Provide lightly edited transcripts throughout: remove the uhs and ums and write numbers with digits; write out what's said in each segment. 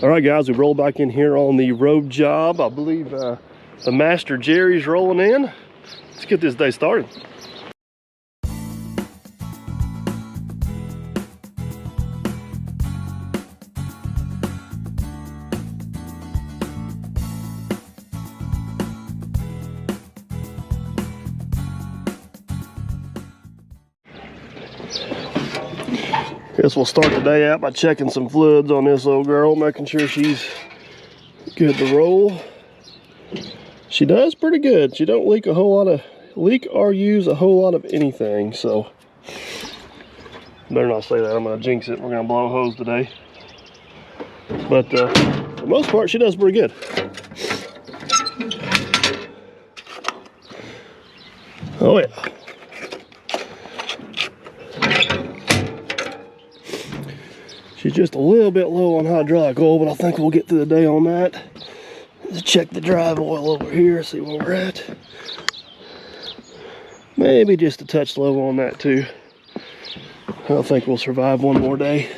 All right, guys, we rolled back in here on the road job. I believe the Master Jerry's rolling in. Let's get this day started. Guess we'll start the day out by checking some fluids on this old girl, making sure she's good to roll. She does pretty good. She don't leak or use a whole lot of anything, so better not say that. I'm gonna jinx it. We're gonna blow a hose today. But for the most part, she does pretty good. Oh yeah. She's just a little bit low on hydraulic oil, but I think we'll get through the day on that. Let's check the drive oil over here, see where we're at. Maybe just a touch low on that too. I don't think we'll survive one more day.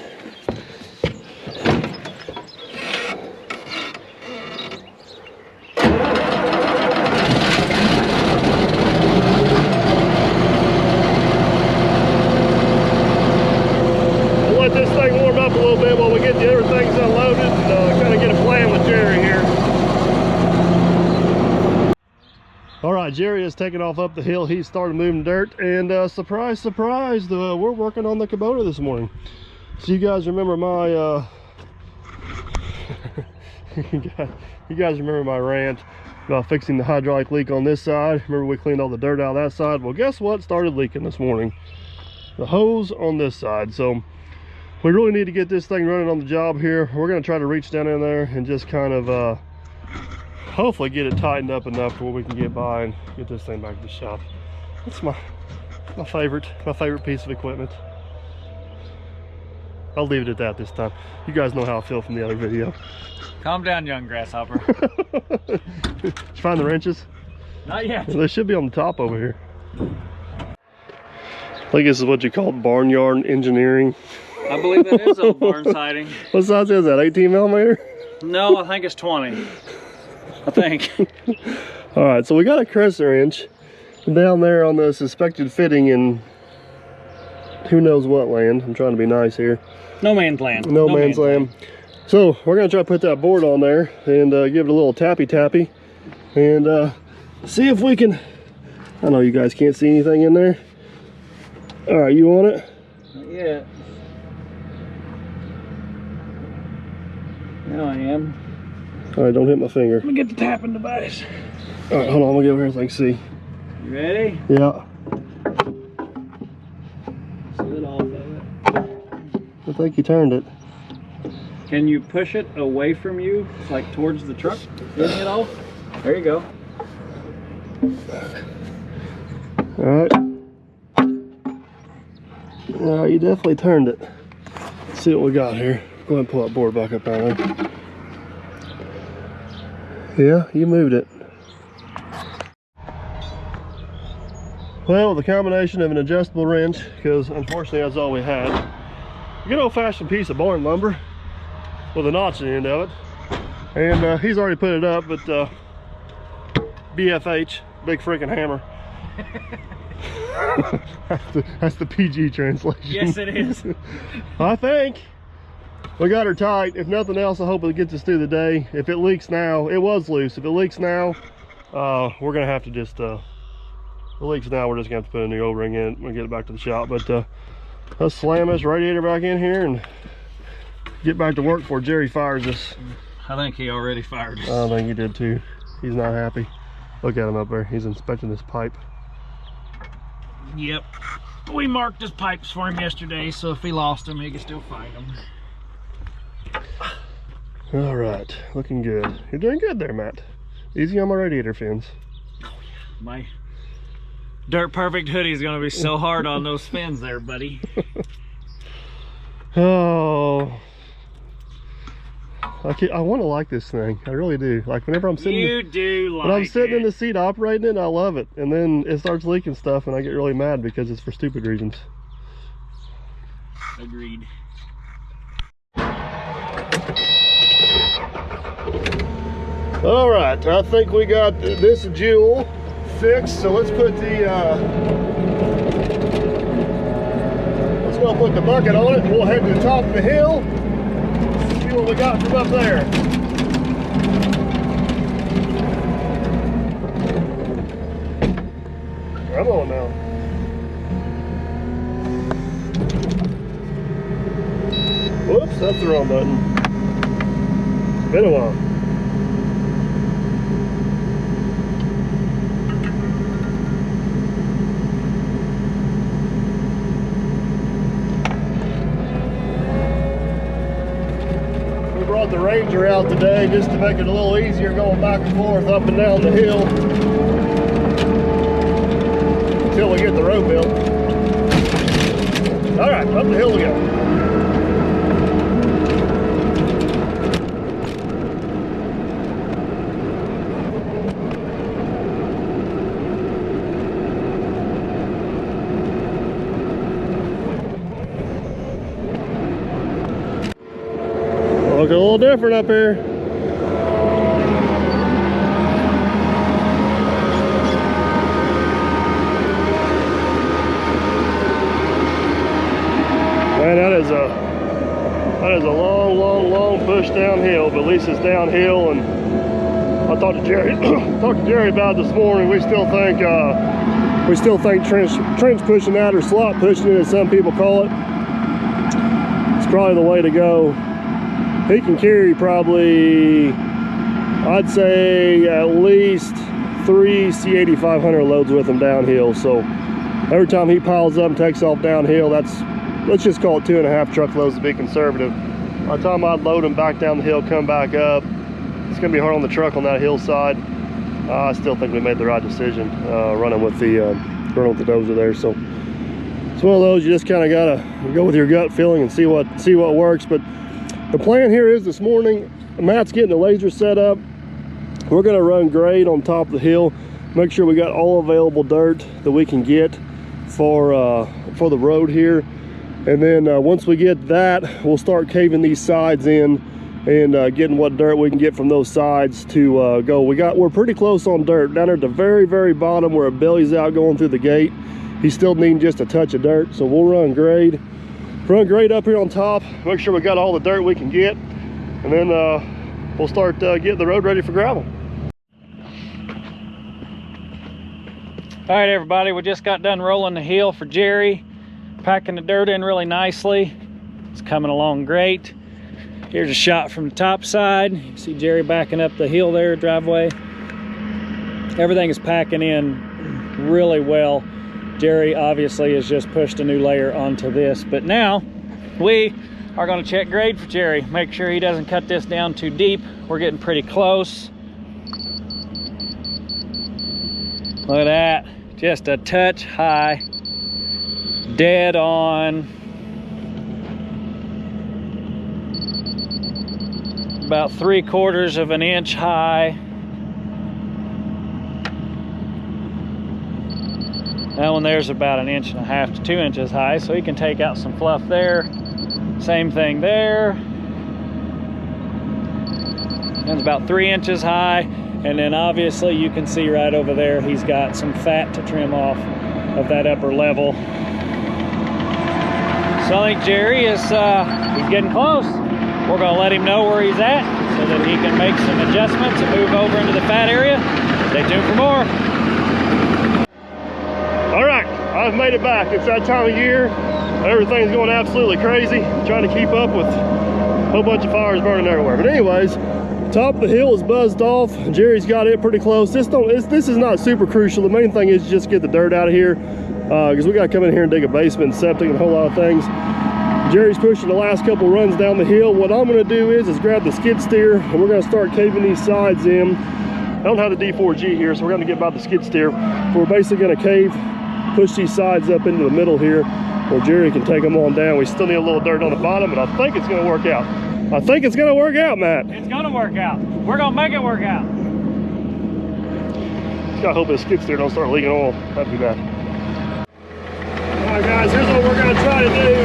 Jerry is taking off up the hill. He started moving dirt, and surprise, surprise, we're working on the Kubota this morning. So you guys remember my you guys remember my rant about fixing the hydraulic leak on this side? Remember we cleaned all the dirt out of that side? Well, guess what started leaking this morning? The hose on this side. So we really need to get this thing running on the job here. We're going to try to reach down in there and just kind of hopefully get it tightened up enough where we can get by and get this thing back to the shop. That's my favorite piece of equipment. I'll leave it at that this time. You guys know how I feel from the other video. Calm down, young grasshopper. Did you find the wrenches? Not yet. Well, they should be on the top over here. I think this is what you call barnyard engineering. I believe that is old barn siding. What size is that, 18 millimeter? No, I think it's 20. I think. All right, so we got a crescent wrench down there on the suspected fitting in who knows what land. I'm trying to be nice here. No man's land. No man's land. So we're gonna try to put that board on there and give it a little tappy and see if we can. I know you guys can't see anything in there. All right, you on it? Not yet. Now I am. All right, don't hit my finger. Let me get the tapping device. All right, hold on, I'm gonna get over here so I can see. You ready? Yeah. Slid off of it. I think you turned it. Can you push it away from you, like towards the truck? Getting it off? There you go. All right. Yeah, you definitely turned it. Let's see what we got here. Go ahead and pull that board back up out there. Yeah, you moved it. Well, the combination of an adjustable wrench, because unfortunately that's all we had. A good old-fashioned piece of barn lumber with a notch in the end of it. And he's already put it up, but BFH, big freaking hammer. that's the PG translation. Yes, it is. I think we got her tight. If nothing else, I hope it gets us through the day. If it leaks now, it was loose. If it leaks now, we're gonna have to just if it leaks now, we're just gonna have to put a new O-ring in and get it back to the shop. But let's slam this radiator back in here and get back to work before Jerry fires us. I think he already fired us. I think he did too. He's not happy. Look at him up there. He's inspecting this pipe. Yep. We marked his pipes for him yesterday, so if he lost them, he could still find them. All right, looking good. You're doing good there, Matt. Easy on my radiator fins. Oh yeah, my Dirt Perfect hoodie is gonna be so hard on those fins there, buddy. Oh, I want to like this thing. I really do. Like whenever I'm sitting, when I'm sitting in the seat operating it, I love it. And then it starts leaking stuff, and I get really mad because it's for stupid reasons. Agreed. All right, I think we got this jewel fixed. So let's put the let's go put the bucket on it. We'll head to the top of the hill. See what we got from up there. Come on now. Whoops, that's the wrong button. Been a while. We brought the Ranger out today just to make it a little easier going back and forth up and down the hill until we get the road built. All right, up the hill we go. Looking a little different up here. Man, that is a long push downhill, but at least it's downhill. And I talked to Jerry about it this morning. We still think trench pushing that, or slot pushing it as some people call it, it's probably the way to go. He can carry probably, I'd say, at least 3 C8500 loads with him downhill. So every time he piles up and takes off downhill, let's just call it 2.5 truckloads to be conservative. By the time I'd load him back down the hill, come back up, it's gonna be hard on the truck on that hillside. I still think we made the right decision running with the dozer there. So it's one of those, you just kind of gotta go with your gut feeling and see what works. But the plan here is this morning, Matt's getting the laser set up. We're gonna run grade on top of the hill, make sure we got all available dirt that we can get for the road here. And then once we get that, we'll start caving these sides in and getting what dirt we can get from those sides to go. We're pretty close on dirt. Down there at the very bottom where it bellies out going through the gate, he's still needing just a touch of dirt. So we'll run grade up here on top, make sure we got all the dirt we can get, and then we'll start getting the road ready for gravel. All right, everybody, we just got done rolling the hill for Jerry, packing the dirt in really nicely. It's coming along great. Here's a shot from the top side. You can see Jerry backing up the hill there, driveway. Everything is packing in really well. Jerry obviously has just pushed a new layer onto this, but now we are going to check grade for Jerry, make sure he doesn't cut this down too deep. We're getting pretty close. Look at that, just a touch high, dead on. About 3/4 of an inch high. That one there's about 1.5 inches to 2 inches high, so he can take out some fluff there. Same thing there. That's about 3 inches high. And then obviously you can see right over there, he's got some fat to trim off of that upper level. So I think Jerry is he's getting close. We're gonna let him know where he's at so that he can make some adjustments and move over into the fat area. Stay tuned for more. All right, I've made it back. It's that time of year. Everything's going absolutely crazy. Trying to keep up with a whole bunch of fires burning everywhere. But anyways, top of the hill is buzzed off. Jerry's got it pretty close. This is not super crucial. The main thing is just get the dirt out of here because we got to come in here and dig a basement, septic, and a whole lot of things. Jerry's pushing the last couple runs down the hill. What I'm going to do is grab the skid steer and we're going to start caving these sides in. I don't have the D4G here, so we're going to get by the skid steer. We're basically going to cave, push these sides up into the middle here where Jerry can take them on down. We still need a little dirt on the bottom, but I think it's going to work out. I think it's going to work out, Matt. It's going to work out. We're going to make it work out. Just gotta hope this skid steer don't start leaking oil. That'd be bad. All right, guys, here's what we're going to try to do.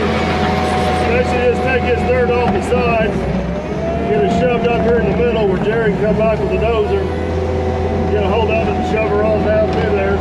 Basically just take this dirt off the sides, get it shoved up here in the middle where Jerry Jerry can come back with the dozer, get a hold of it and shove her on down through there.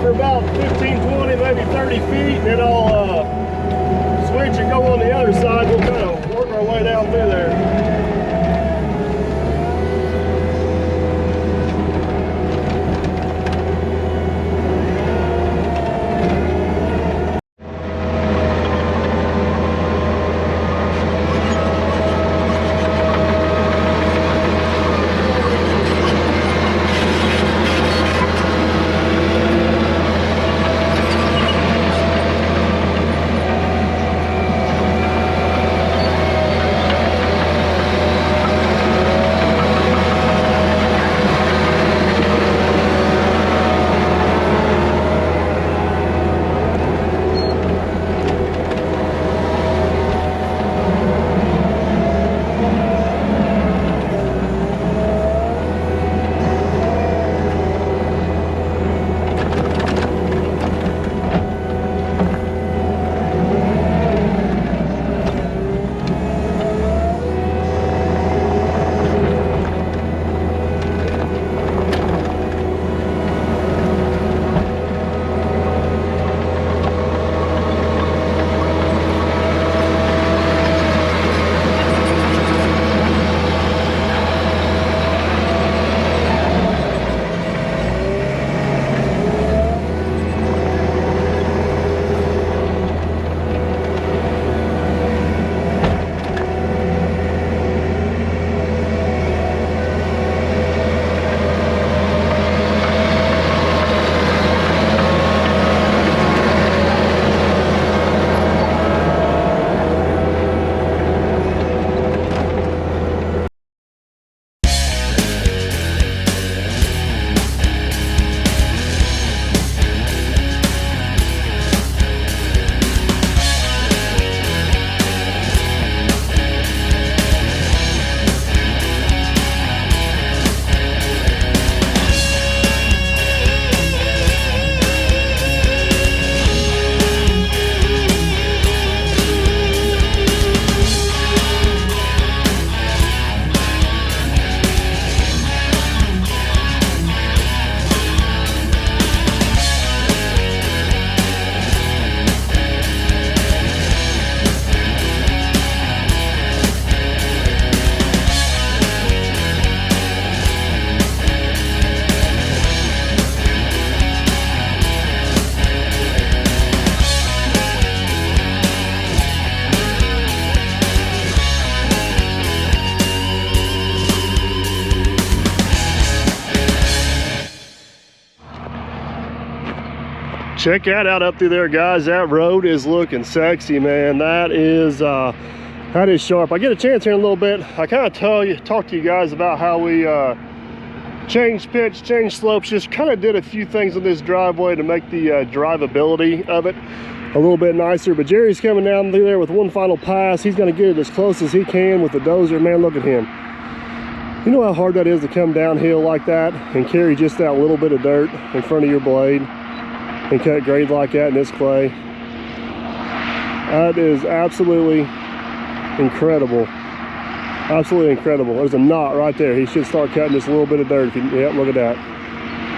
For about 15, 20, maybe 30 feet, and then I'll switch and go on the other side. We'll kind of work our way down through there. Check that out up through there, guys. That road is looking sexy, man. That is sharp. I get a chance here in a little bit. I kind of talk to you guys about how we changed pitch, changed slopes, just kind of did a few things on this driveway to make the drivability of it a little bit nicer. But Jerry's coming down through there with one final pass. He's going to get it as close as he can with the dozer. Man, look at him. You know how hard that is to come downhill like that and carry just that little bit of dirt in front of your blade and cut grade like that in this clay? That is absolutely incredible. Absolutely incredible. There's a knot right there. He should start cutting just a little bit of dirt. Yep, look at that.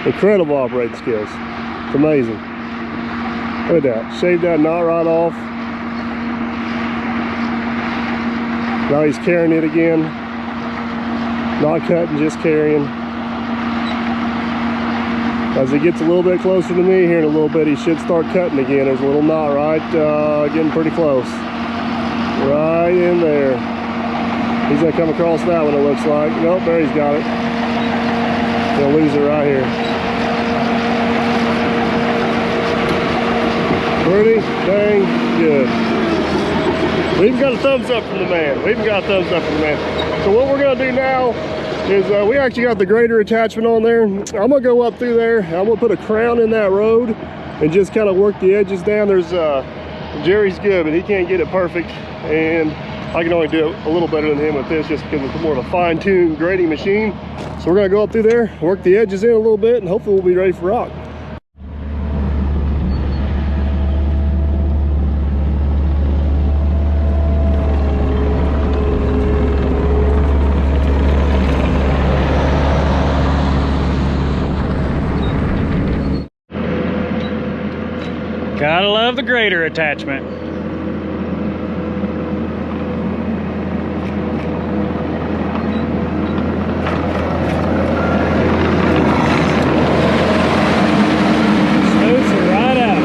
Incredible operating skills. It's amazing. Look at that. Shaved that knot right off. Now he's carrying it again. Not cutting, just carrying. As he gets a little bit closer to me here in a little bit, he should start cutting again. There's a little knot right, getting pretty close. Right in there. He's gonna come across that one, it looks like. Nope, there he's got it. He'll lose it right here. Pretty dang good. We even got a thumbs up from the man. So what we're gonna do now is we actually got the grader attachment on there. I'm gonna go up through there. I'm gonna put a crown in that road and just kind of work the edges down. There's Jerry's good, but he can't get it perfect, and I can only do it a little better than him with this just because it's more of a fine-tuned grading machine. So we're gonna go up through there, work the edges in a little bit, and hopefully we'll be ready for rock. Gotta love the grader attachment. Smooths it right out.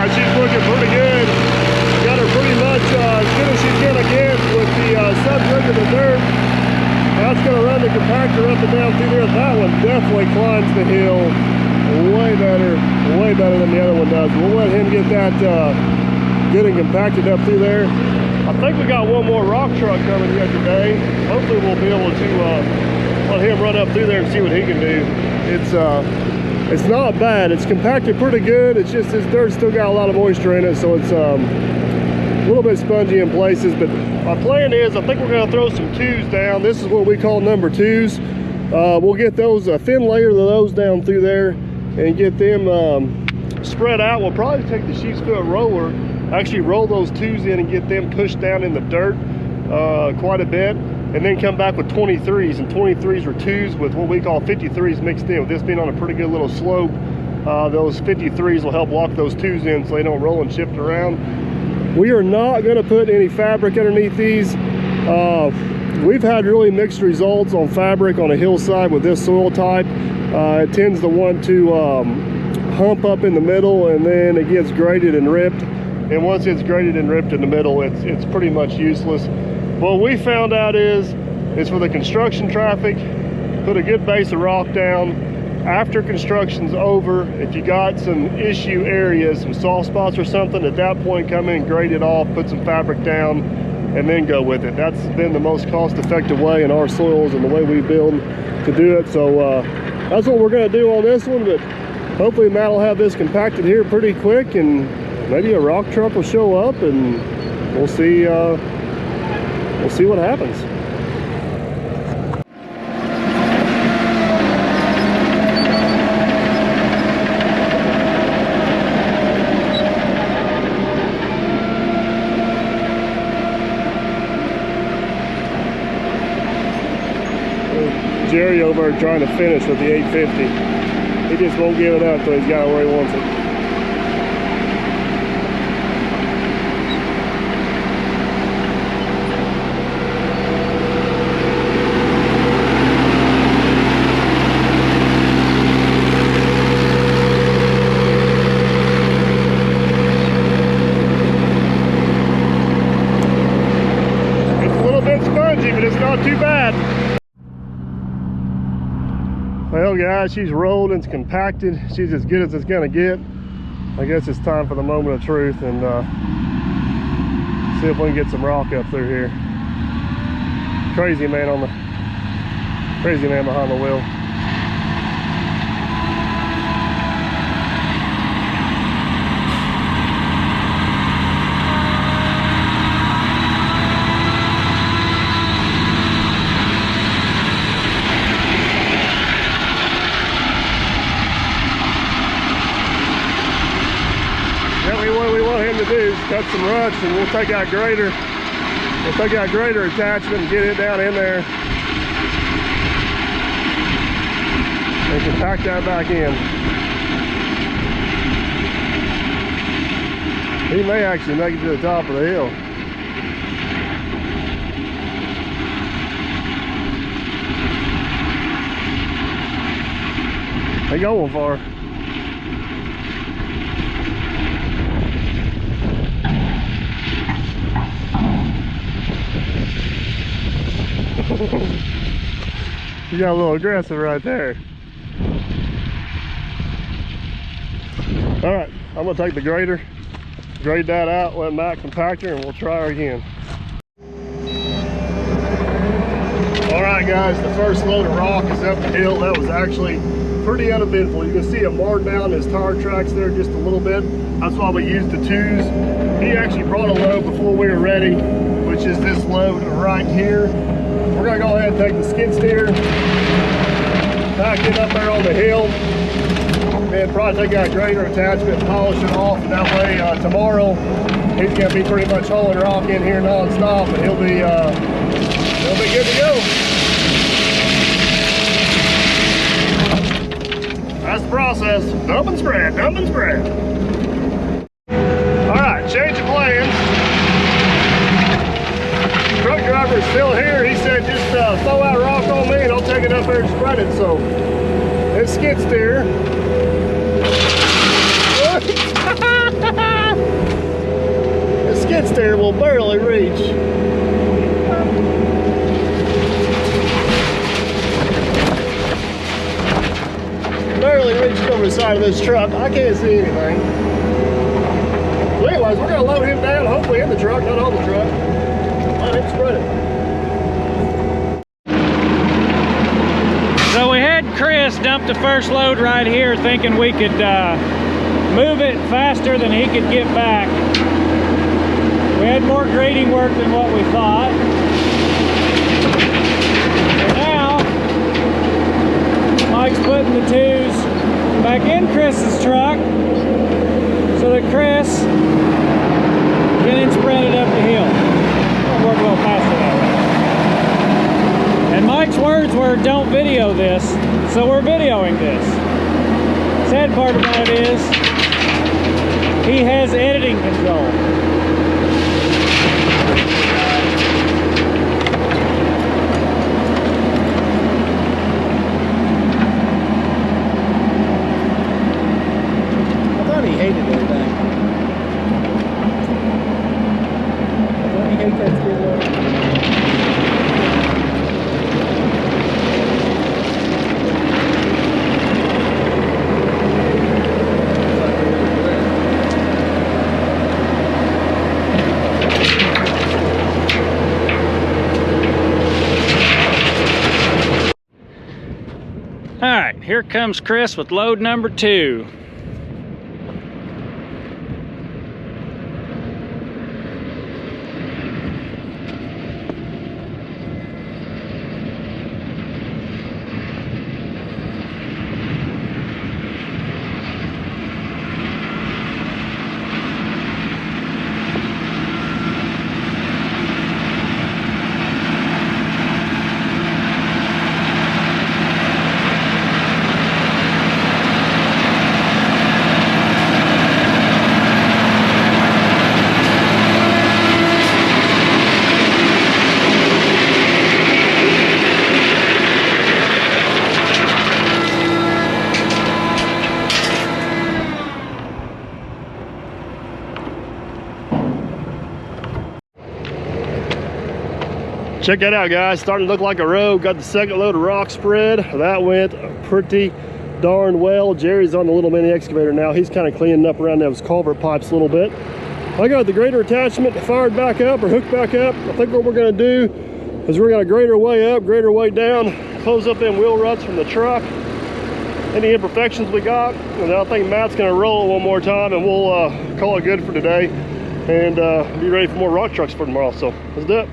She's looking pretty good. Got her pretty much as good as she's gonna get with the subject of the dirt. That's gonna run the compactor up and down through there. That one definitely climbs the hill way better than the other one does. We'll let him get that good and compacted up through there. I think we got one more rock truck coming here today. Hopefully we'll be able to let him run up through there and see what he can do. It's not bad. It's compacted pretty good. It's just this dirt's still got a lot of moisture in it, so it's a little bit spongy in places. But my plan is, I think we're going to throw some twos down. This is what we call number twos. We'll get those, a thin layer of those down through there and get them spread out. We'll probably take the sheep's foot roller, actually roll those twos in and get them pushed down in the dirt quite a bit. And then come back with 23s, and 23s are twos with what we call 53s mixed in. With this being on a pretty good little slope, those 53s will help lock those twos in so they don't roll and shift around. We are not going to put any fabric underneath these. We've had really mixed results on fabric on a hillside with this soil type. It tends to want to hump up in the middle, and then it gets graded and ripped. And once it's graded and ripped in the middle, it's pretty much useless. What we found out is for the construction traffic, put a good base of rock down. After construction's over, if you got some issue areas, some soft spots or something, at that point come in, grade it off, put some fabric down, and then go with it. That's been the most cost-effective way in our soils and the way we build to do it. So that's what we're going to do on this one, but hopefully Matt will have this compacted here pretty quick, and maybe a rock truck will show up, and we'll see what happens. Jerry over there trying to finish with the 850. He just won't give it up till he's got it where he wants it. But it's not too bad. Well guys, she's rolled and it's compacted. She's as good as it's gonna get. I guess it's time for the moment of truth and see if we can get some rock up through here. Crazy man behind the wheel. Cut some ruts and we'll take out grader. We'll take out grader attachment and get it down in there. and compact that back in. He may actually make it to the top of the hill. Ain't going far. You got a little aggressive right there. All right, I'm gonna take the grader, grade that out, let Matt compact her, and we'll try her again. All right, guys, the first load of rock is up the hill. That was actually pretty uneventful. You can see it marred down his tire tracks there just a little bit. That's why we used the 2s. He actually brought a load before we were ready, which is this load right here. We're gonna go ahead and take the skid steer, back it up there on the hill, and probably take that grader attachment and polish it off. And that way, tomorrow, he's gonna be pretty much hauling rock in here non-stop, and he'll be good to go. That's the process. Dump and spread, dump and spread. All right, change of plans. Truck driver is still here. He said just throw that rock on me and I'll take it up there and spread it. So it's skid steer. The skid steer will barely reach. Barely reached over the side of this truck. I can't see anything. So anyways, we're gonna load him down, hopefully in the truck, not on the truck. Let him spread it. So we had Chris dump the first load right here, thinking we could move it faster than he could get back. We had more grading work than what we thought. And now, Mike's putting the 2s back in Chris's truck so that Chris can spread it up the hill. It'll work a little faster that way. And Mike's words were, don't video this, so we're videoing this. Sad part about it is, he has editing control. I thought he hated everything. Don't he hate that skid loader? All right, here comes Chris with load number 2. Check that out, guys. Starting to look like a road. Got the second load of rock spread. That went pretty darn well. Jerry's on the little mini excavator now. He's kind of cleaning up around those culvert pipes a little bit. I got the grader attachment fired back up or hooked back up. I think what we're going to do is we're going to grade our way up, grade our way down, close up them wheel ruts from the truck, any imperfections we got, and I think Matt's going to roll it one more time, and we'll call it good for today and be ready for more rock trucks for tomorrow. So let's do it.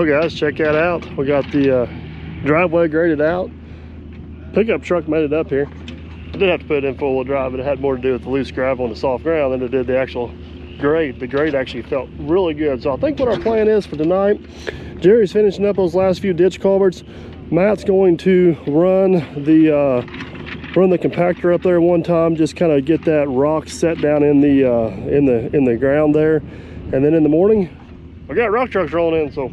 Well guys, check that out. We got the driveway graded out. Pickup truck made it up here. I did have to put it in four-wheel drive, but it had more to do with the loose gravel and the soft ground than it did the actual grade. The grade actually felt really good. So I think what our plan is for tonight, Jerry's finishing up those last few ditch culverts. Matt's going to run the compactor up there one time, just kind of get that rock set down in the ground there. And then in the morning, we got rock trucks rolling in, so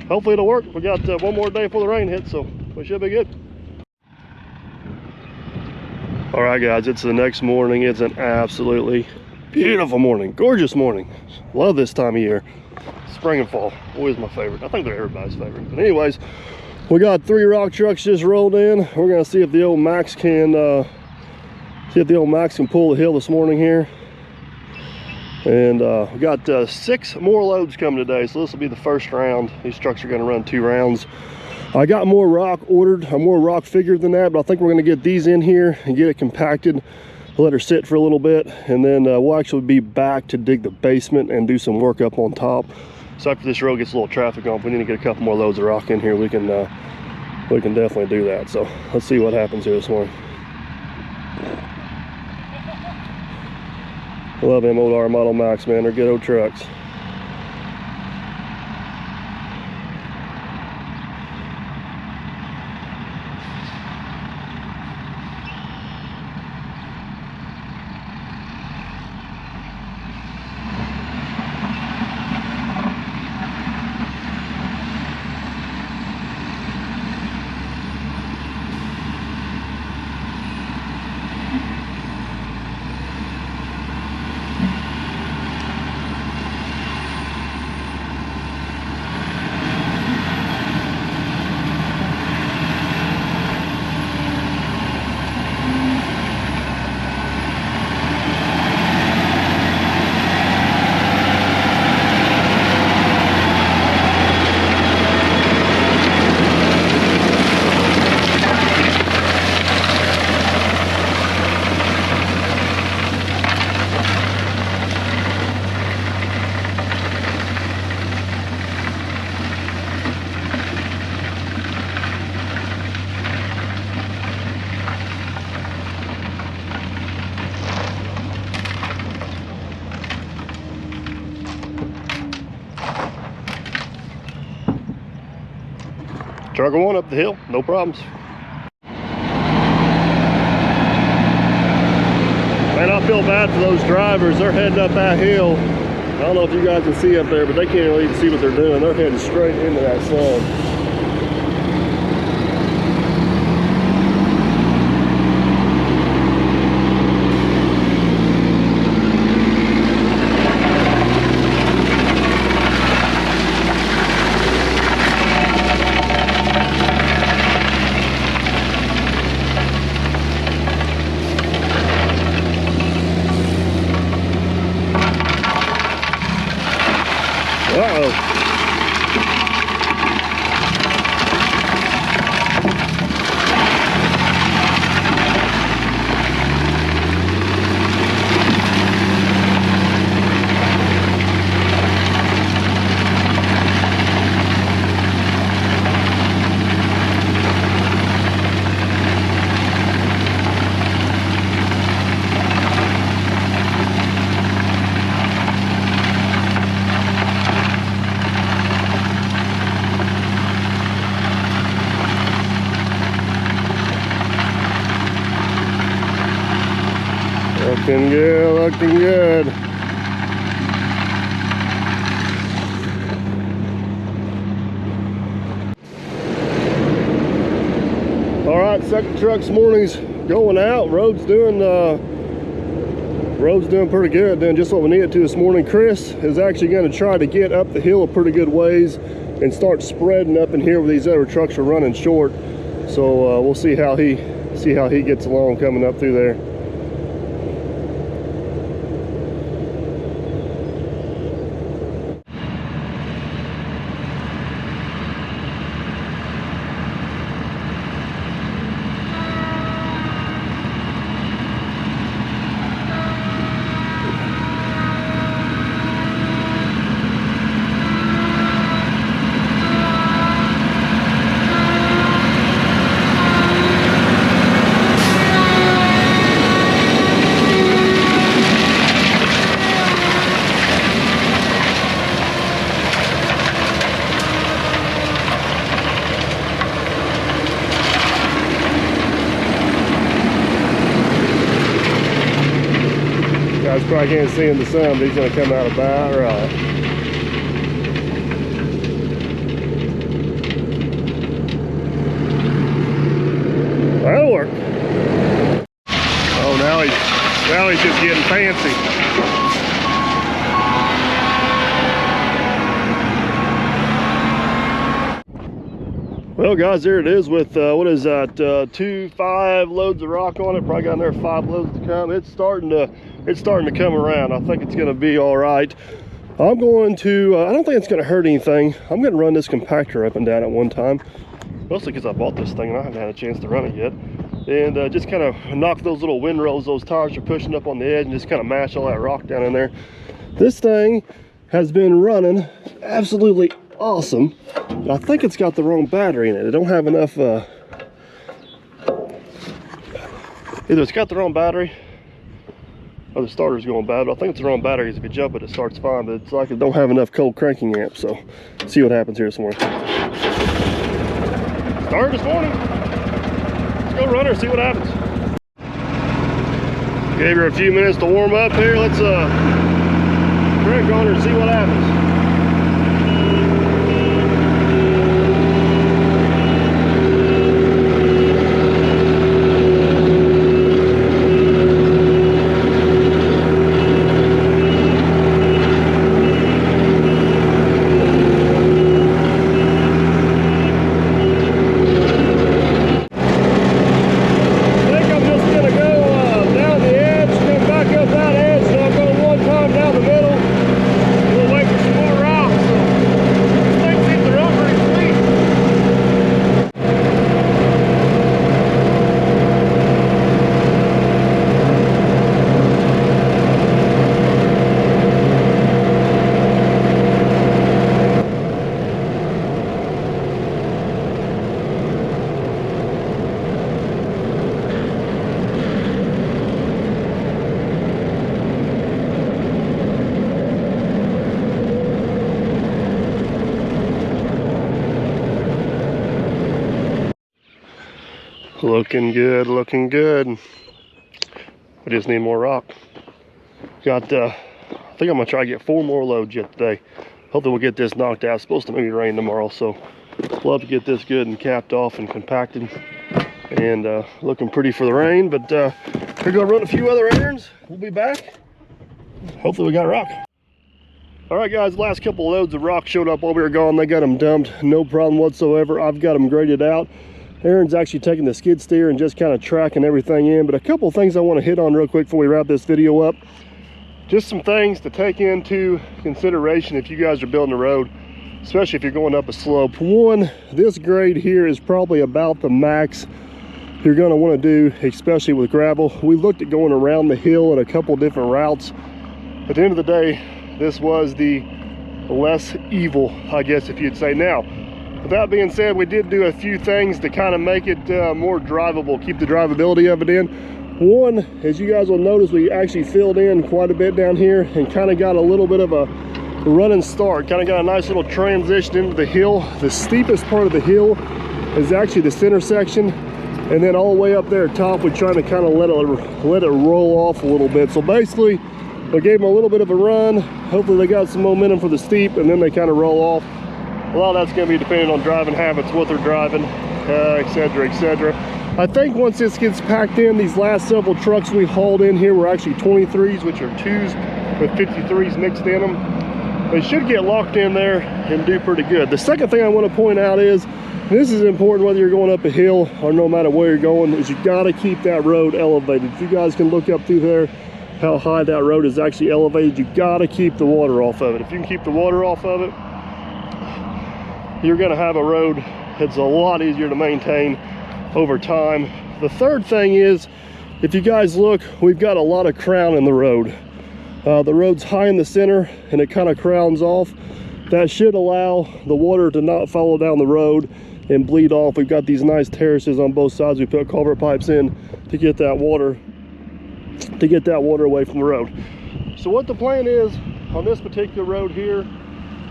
hopefully it'll work. We got one more day before the rain hits, so we should be good. All right guys, it's the next morning. It's an absolutely beautiful morning, gorgeous morning. Love this time of year. Spring and fall, always my favorite. I think they're everybody's favorite. But anyways, we got 3 rock trucks just rolled in. We're gonna see if the old Max can pull the hill this morning here. And we got 6 more loads coming today, so this will be the first round. These trucks are gonna run 2 rounds. I got more rock ordered, or more rock figured than that, but I think we're gonna get these in here and get it compacted, let her sit for a little bit, and then we'll actually be back to dig the basement and do some work up on top. So after this road gets a little traffic on, if we need to get a couple more loads of rock in here, we can definitely do that. So let's see what happens here this morning. I love them old R model Max, man. They're good old trucks. Truck one up the hill, no problems. Man, I feel bad for those drivers. They're heading up that hill. I don't know if you guys can see up there, but they can't really even see what they're doing. They're heading straight into that sun. Uh-oh. Looking good, looking good. All right, second truck this morning's going out. Road's doing pretty good, doing just what we needed to this morning. Chris is actually going to try to get up the hill a pretty good ways and start spreading up in here where these other trucks are running short. So we'll see how he gets along coming up through there. guys probably can't see in the sun, but he's gonna come out about right. That'll work. Oh, now he's just getting fancy. Well, guys, there it is with what is that? 5 loads of rock on it. Probably got another 5 loads to come. It's starting to come around. I think it's going to be all right. I'm going to. I don't think it's going to hurt anything. I'm going to run this compactor up and down at one time, mostly because I bought this thing and I haven't had a chance to run it yet. And just kind of knock those little windrows those tires are pushing up on the edge and just kind of mash all that rock down in there. This thing has been running absolutely awesome, but I think it's got the wrong battery in it. I don't have enough either it's got the wrong battery or the starter's going bad, but I think it's the wrong battery. If you jump it, it starts fine, but it's like it don't have enough cold cranking amps. So let's see what happens here this morning. Started this morning. Let's go run her, see what happens. Gave her a few minutes to warm up here. Let's crank on her and see what happens. Looking good, looking good. We just need more rock. Got, I think I'm gonna try to get 4 more loads yet today. Hopefully we'll get this knocked out. It's supposed to maybe rain tomorrow, so love to get this good and capped off and compacted. And looking pretty for the rain, but we're gonna run a few other errands. We'll be back. Hopefully we got rock. All right, guys, the last couple of loads of rock showed up while we were gone. They got them dumped, no problem whatsoever. I've got them graded out. Aaron's actually taking the skid steer and just kind of tracking everything in. But a couple of things I want to hit on real quick before we wrap this video up. Just some things to take into consideration if you guys are building a road, especially if you're going up a slope. One, this grade here is probably about the max you're going to want to do, especially with gravel. We looked at going around the hill at a couple different routes. At the end of the day, this was the less evil, I guess, if you'd say. Now, with that being said, we did do a few things to kind of make it more drivable, keep the drivability of it in. One, as you guys will notice, we actually filled in quite a bit down here and kind of got a little bit of a running start, kind of got a nice little transition into the hill. The steepest part of the hill is actually this intersection, and then all the way up there at top, we're trying to kind of let it roll off a little bit. So basically, we gave them a little bit of a run. Hopefully they got some momentum for the steep, and then they kind of roll off. A lot of that's going to be depending on driving habits, what they're driving, etc., etc. I think once this gets packed in, these last several trucks we hauled in here were actually 23s, which are 2s with 53s mixed in them. They should get locked in there and do pretty good. The second thing I want to point out is, this is important whether you're going up a hill or no matter where you're going, is you got to keep that road elevated. If you guys can look up through there how high that road is actually elevated, you got to keep the water off of it. If you can keep the water off of it, you're going to have a road that's a lot easier to maintain over time. The third thing is, if you guys look, we've got a lot of crown in the road. The road's high in the center and it kind of crowns off. That should allow the water to not follow down the road and bleed off. We've got these nice terraces on both sides. We put culvert pipes in to get that water away from the road. So what the plan is on this particular road here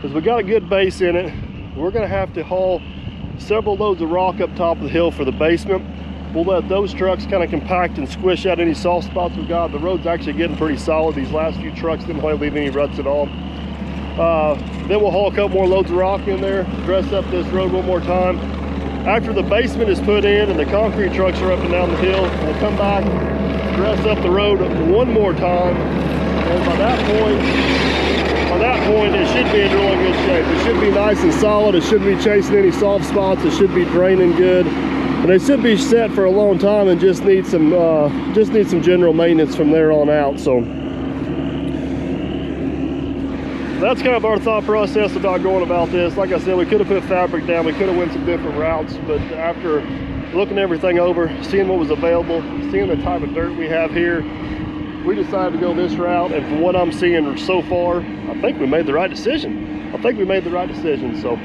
is we got a good base in it. We're going to have to haul several loads of rock up top of the hill for the basement. We'll let those trucks kind of compact and squish out any soft spots we've got. The road's actually getting pretty solid. These last few trucks didn't really leave any ruts at all. Then we'll haul a couple more loads of rock in there, dress up this road one more time. After the basement is put in and the concrete trucks are up and down the hill, we'll come back, dress up the road one more time. And by that point, it should be in really good shape. It should be nice and solid. It shouldn't be chasing any soft spots. It should be draining good. And it should be set for a long time and just need some general maintenance from there on out. So that's kind of our thought process about going about this. Like I said, we could have put fabric down, we could have went some different routes, but after looking everything over, seeing what was available, seeing the type of dirt we have here, we decided to go this route. And from what I'm seeing so far, I think we made the right decision. So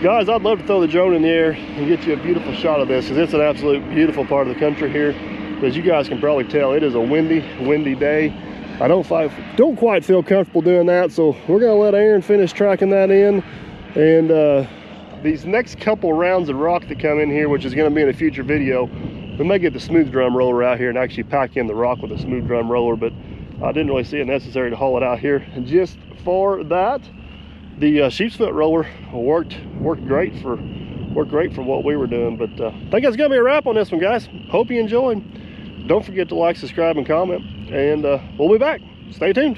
guys, I'd love to throw the drone in the air and get you a beautiful shot of this, because it's an absolute beautiful part of the country here. As you guys can probably tell, it is a windy day. I don't quite feel comfortable doing that, so we're gonna let Aaron finish tracking that in. And these next couple rounds of rock that come in here, which is gonna be in a future video, we may get the smooth drum roller out here and actually pack in the rock with a smooth drum roller, but I didn't really see it necessary to haul it out here just for that. The sheep's foot roller worked great for what we were doing. But I think that's gonna be a wrap on this one, guys. Hope you enjoyed. Don't forget to like, subscribe, and comment, and we'll be back. Stay tuned.